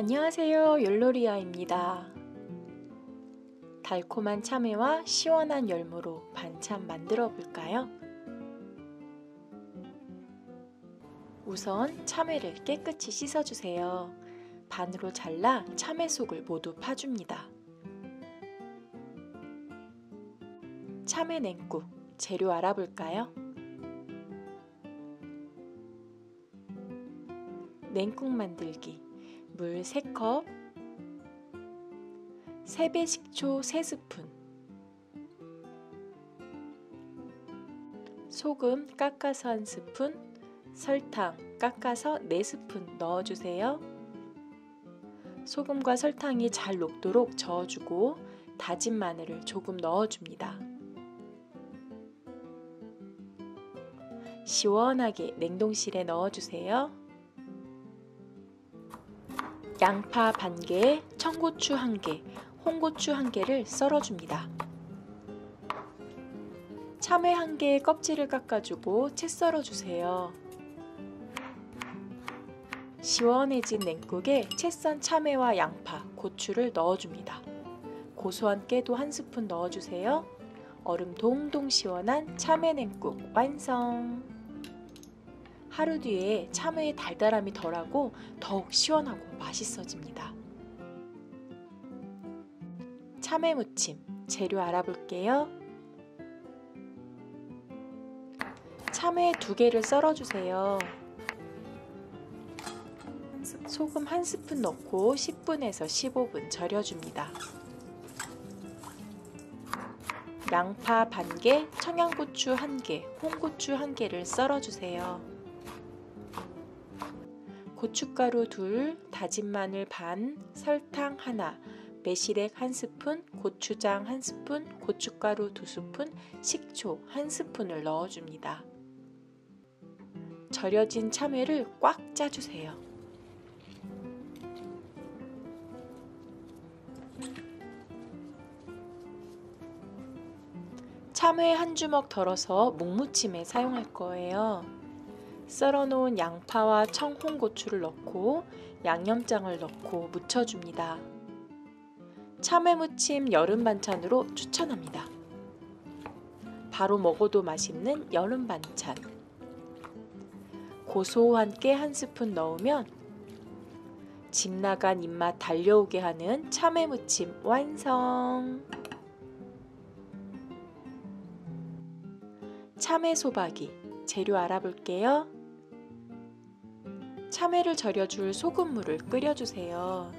안녕하세요, 율로리아입니다. 달콤한 참외와 시원한 열무로 반찬 만들어 볼까요? 우선 참외를 깨끗이 씻어주세요. 반으로 잘라 참외 속을 모두 파줍니다. 참외 냉국, 재료 알아볼까요? 냉국 만들기, 물 3컵, 세배 식초 3스푼, 소금 깎아서 1스푼, 설탕 깎아서 4스푼 넣어주세요. 소금과 설탕이 잘 녹도록 저어주고 다진 마늘을 조금 넣어줍니다. 시원하게 냉동실에 넣어주세요. 양파 반개, 청고추 1개, 홍고추 1개를 썰어줍니다. 참외 1개의 껍질을 깎아주고 채 썰어주세요. 시원해진 냉국에 채 썬 참외와 양파, 고추를 넣어줍니다. 고소한 깨도 1스푼 넣어주세요. 얼음 동동 시원한 참외 냉국 완성! 하루 뒤에 참외의 달달함이 덜하고 더욱 시원하고 맛있어집니다. 참외 무침, 재료 알아볼게요. 참외 2개를 썰어주세요. 소금 1스푼 넣고 10분에서 15분 절여줍니다. 양파 반개, 청양고추 1개, 홍고추 1개를 썰어주세요. 고춧가루 2, 다진 마늘 반, 설탕 1, 매실액 1스푼, 고추장 1스푼, 고춧가루 2스푼, 식초 1스푼을 넣어줍니다. 절여진 참외를 꽉 짜주세요. 참외 1주먹 덜어서 묵무침에 사용할 거예요. 썰어놓은 양파와 청홍고추를 넣고 양념장을 넣고 무쳐줍니다. 참외 무침 여름 반찬으로 추천합니다. 바로 먹어도 맛있는 여름 반찬. 고소한 깨 1스푼 넣으면 집 나간 입맛 달려오게 하는 참외 무침 완성! 참외 소박이, 재료 알아볼게요. 참외를 절여줄 소금물을 끓여주세요.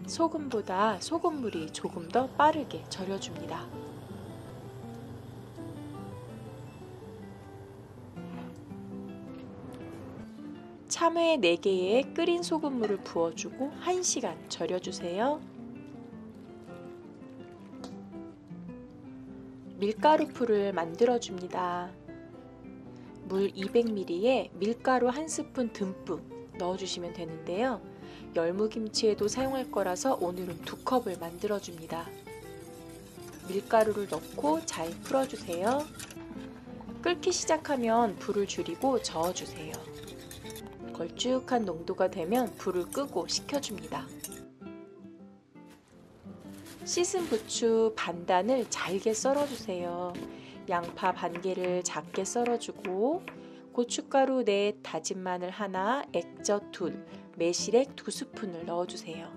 소금보다 소금물이 조금 더 빠르게 절여줍니다. 참외 4개에 끓인 소금물을 부어주고 1시간 절여주세요. 밀가루풀을 만들어줍니다. 물 200ml에 밀가루 1스푼 듬뿍 넣어주시면 되는데요. 열무김치에도 사용할 거라서 오늘은 2컵을 만들어줍니다. 밀가루를 넣고 잘 풀어주세요. 끓기 시작하면 불을 줄이고 저어주세요. 걸쭉한 농도가 되면 불을 끄고 식혀줍니다. 씻은 부추 반단을 잘게 썰어주세요. 양파 반개를 작게 썰어주고 고춧가루 4, 다진 마늘 1, 액젓 2, 매실액 2스푼을 넣어주세요.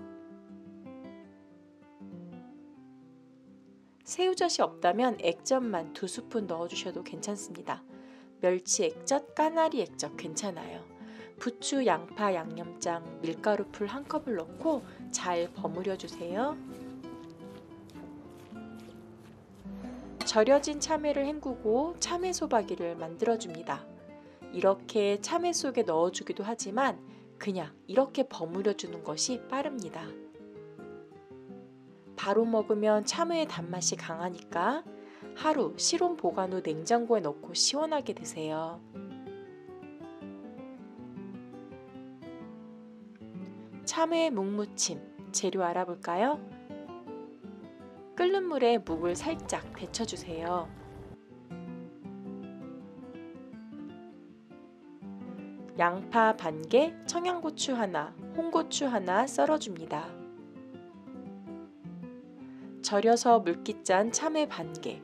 새우젓이 없다면 액젓만 2스푼 넣어주셔도 괜찮습니다. 멸치 액젓, 까나리 액젓 괜찮아요. 부추, 양파, 양념장, 밀가루풀 1컵을 넣고 잘 버무려주세요. 절여진 참외를 헹구고 참외 소박이를 만들어줍니다. 이렇게 참외 속에 넣어주기도 하지만 그냥 이렇게 버무려주는 것이 빠릅니다. 바로 먹으면 참외의 단맛이 강하니까 하루 실온 보관 후 냉장고에 넣고 시원하게 드세요. 참외 묵무침, 재료 알아볼까요? 끓는 물에 묵을 살짝 데쳐주세요. 양파 반개, 청양고추 하나, 홍고추 하나 썰어줍니다. 절여서 물기 짠 참외 반개,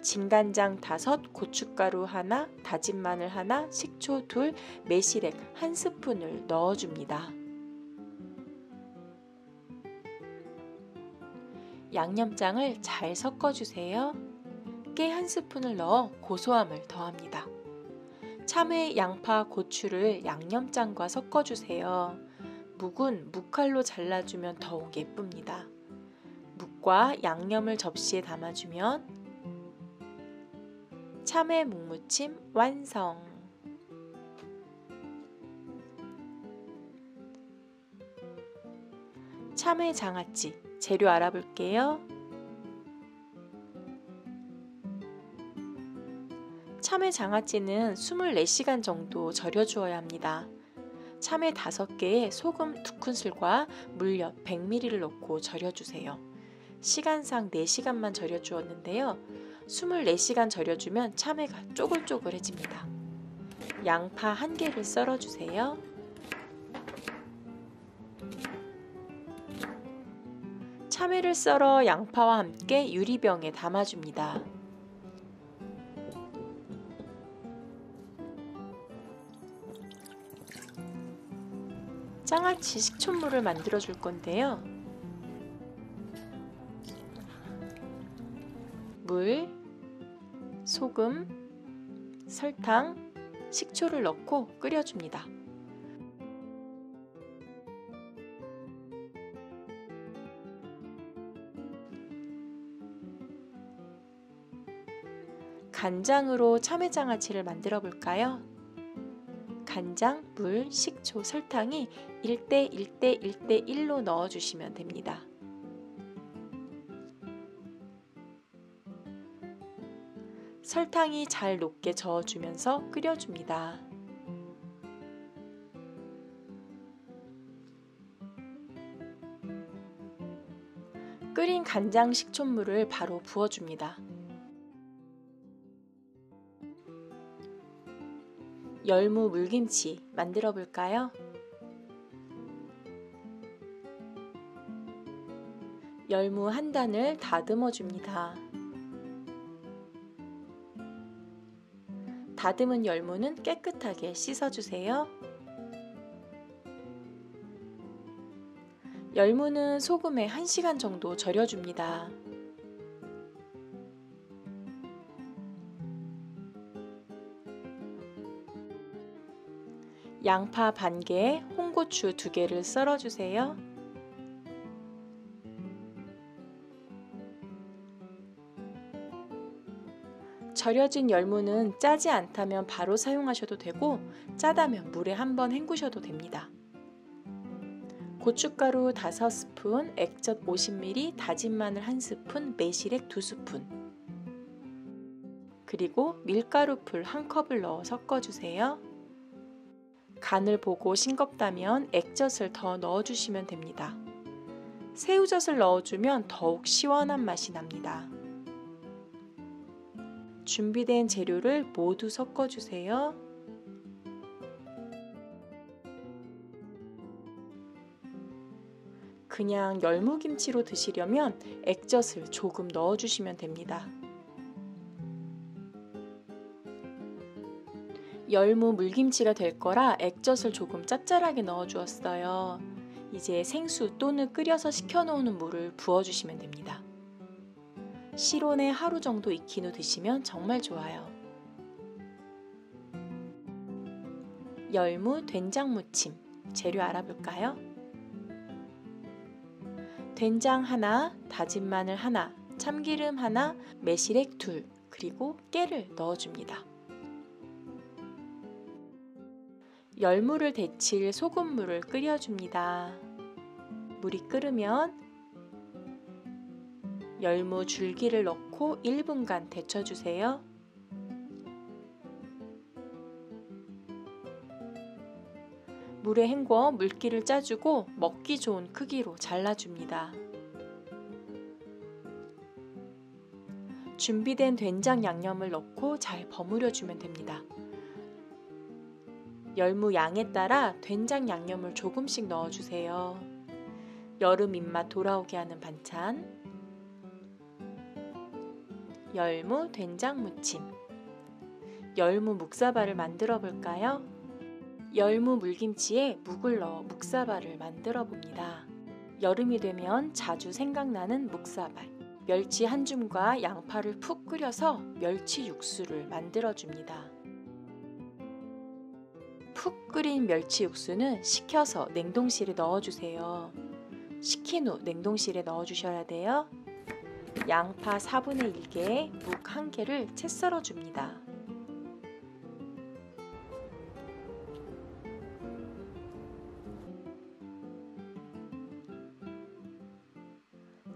진간장 5, 고춧가루 하나, 다진 마늘 하나, 식초 2, 매실액 1스푼을 넣어줍니다. 양념장을 잘 섞어주세요. 깨 1스푼을 넣어 고소함을 더합니다. 참외, 양파, 고추를 양념장과 섞어주세요. 묵은 무칼로 잘라주면 더욱 예쁩니다. 묵과 양념을 접시에 담아주면 참외 묵무침 완성! 참외 장아찌 재료 알아볼게요. 참외 장아찌는 24시간 정도 절여 주어야 합니다. 참외 5개에 소금 2큰술과 물엿 100ml를 넣고 절여주세요. 시간상 4시간만 절여 주었는데요. 24시간 절여주면 참외가 쪼글쪼글해집니다. 양파 1개를 썰어주세요. 참외를 썰어 양파와 함께 유리병에 담아줍니다. 장아찌 식초물을 만들어 줄 건데요. 물, 소금, 설탕, 식초를 넣고 끓여줍니다. 간장으로 참외장아찌를 만들어 볼까요? 간장, 물, 식초, 설탕이 1대 1대 1대 1로 넣어주시면 됩니다. 설탕이 잘 녹게 저어주면서 끓여줍니다. 끓인 간장 식초물을 바로 부어줍니다. 열무 물김치 만들어 볼까요? 열무 1단을 다듬어 줍니다. 다듬은 열무는 깨끗하게 씻어주세요. 열무는 소금에 1시간 정도 절여줍니다. 양파 반개에 홍고추 2개를 썰어주세요. 절여진 열무는 짜지 않다면 바로 사용하셔도 되고 짜다면 물에 한번 헹구셔도 됩니다. 고춧가루 5스푼, 액젓 50ml, 다진 마늘 1스푼, 매실액 2스푼 그리고 밀가루풀 1컵을 넣어 섞어주세요. 간을 보고 싱겁다면 액젓을 더 넣어주시면 됩니다. 새우젓을 넣어주면 더욱 시원한 맛이 납니다. 준비된 재료를 모두 섞어주세요. 그냥 열무김치로 드시려면 액젓을 조금 넣어주시면 됩니다. 열무 물김치가 될 거라 액젓을 조금 짭짤하게 넣어주었어요. 이제 생수 또는 끓여서 식혀놓은 물을 부어주시면 됩니다. 실온에 하루 정도 익힌 후 드시면 정말 좋아요. 열무 된장무침 재료 알아볼까요? 된장 하나, 다진 마늘 하나, 참기름 하나, 매실액 2, 그리고 깨를 넣어줍니다. 열무를 데칠 소금물을 끓여줍니다. 물이 끓으면 열무 줄기를 넣고 1분간 데쳐주세요. 물에 헹궈 물기를 짜주고 먹기 좋은 크기로 잘라줍니다. 준비된 된장 양념을 넣고 잘 버무려주면 됩니다. 열무 양에 따라 된장 양념을 조금씩 넣어주세요. 여름 입맛 돌아오게 하는 반찬, 열무 된장 무침. 열무 묵사발을 만들어 볼까요? 열무 물김치에 묵을 넣어 묵사발을 만들어 봅니다. 여름이 되면 자주 생각나는 묵사발. 멸치 한 줌과 양파를 푹 끓여서 멸치 육수를 만들어 줍니다. 푹 끓인 멸치 육수는 식혀서 냉동실에 넣어주세요. 식힌 후 냉동실에 넣어주셔야 돼요. 양파 4분의 1개, 묵 1개를 채 썰어 줍니다.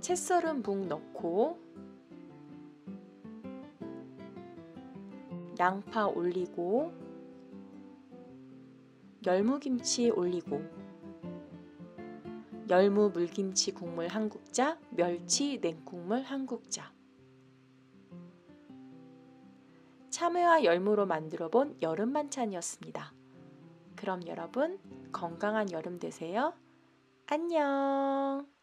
채 썰은 묵 넣고 양파 올리고 열무김치 올리고 열무 물김치 국물 1국자, 멸치 냉국물 1국자. 참외와 열무로 만들어 본 여름 반찬이었습니다. 그럼 여러분 건강한 여름 되세요. 안녕.